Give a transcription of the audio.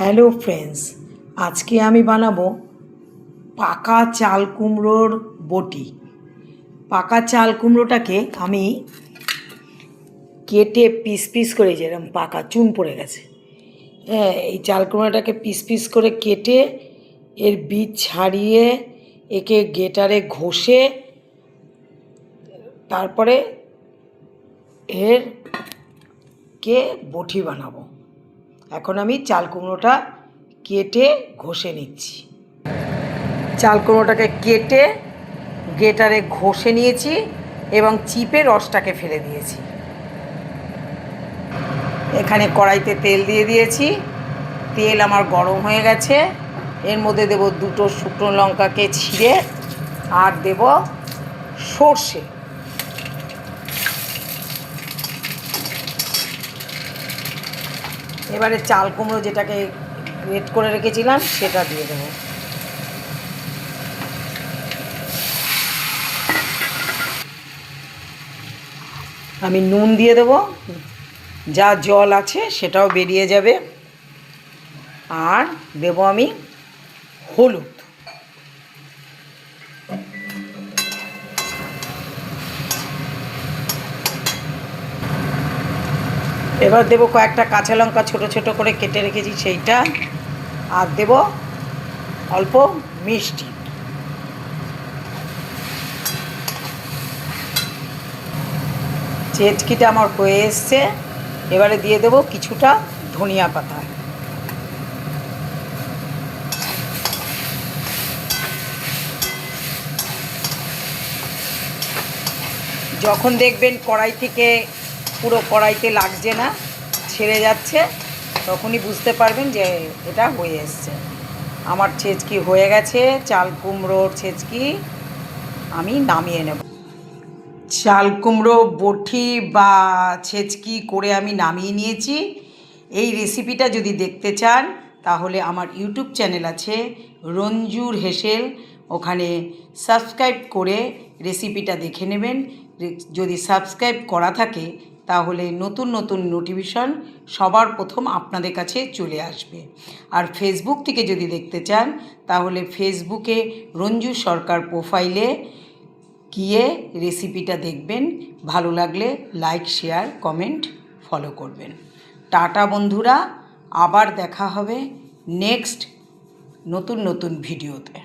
Hello friends, আজকে আমি বানাবো পাকা চাল কুমড়োর বটি। পাকা চাল কুমড়োটাকে আমি কেটে পিস পিস করে, যেরকম পাকা চুন পড়ে গেছে, হ্যাঁ, এই চাল কুমড়োটাকে পিস পিস করে কেটে এর বীজ ছাড়িয়ে একে গ্রেটারে ঘষে তারপরে বটি বানাবো। এখন আমি চাল কুমড়োটা কেটে ঘষে নিচ্ছি। চাল কুমড়োটাকে কেটে গ্রেটারে ঘষে নিয়েছি এবং চিপে রসটাকে ফেলে দিয়েছি। এখানে কড়াইতে তেল দিয়ে দিয়েছি। তেল আমার গরম হয়ে গেছে। এর মধ্যে দেব দুটো শুকনো লঙ্কাকে ছিঁড়ে, আর দেব সর্ষে। এবারে চাল কুমড়ো যেটাকে গ্রেট করে রেখেছিলাম সেটা দিয়ে দেবো। আমি নুন দিয়ে দেবো, যা জল আছে সেটাও বেরিয়ে যাবে। আর দেব আমি হলুদ। এবার দেব কয়েকটা কাঁচা লঙ্কা ছোটো ছোটো করে কেটে রেখেছি সেইটা, আর দেব অল্প মিষ্টি। চেটকিটা আমার হয়ে এসছে। এবারে দিয়ে দেব কিছুটা ধনিয়া পাতা। যখন দেখবেন কড়াই থেকে পুরো কড়াইতে লাগছে না, ছেড়ে যাচ্ছে, তখনই বুঝতে পারবেন যে এটা হয়ে এসছে। আমার ছেচকি হয়ে গেছে। চাল কুমড়োর ছেচকি আমি নামিয়ে নেব। চাল কুমড়ো বটি বা ছেচকি করে আমি নামিয়ে নিয়েছি। এই রেসিপিটা যদি দেখতে চান তাহলে আমার ইউটিউব চ্যানেল আছে রঞ্জুর হেসেল, ওখানে সাবস্ক্রাইব করে রেসিপিটা দেখে নেবেন। যদি সাবস্ক্রাইব করা থাকে তাহলে নতুন নতুন নোটিফিকেশন সবার প্রথম আপনাদের কাছে চলে আসবে। আর ফেসবুক থেকে যদি দেখতে চান তাহলে ফেসবুকে রঞ্জু সরকার প্রোফাইলে গিয়ে রেসিপিটা দেখবেন। ভালো লাগলে লাইক, শেয়ার, কমেন্ট, ফলো করবেন। টাটা বন্ধুরা, আবার দেখা হবে নেক্সট নতুন নতুন ভিডিওতে।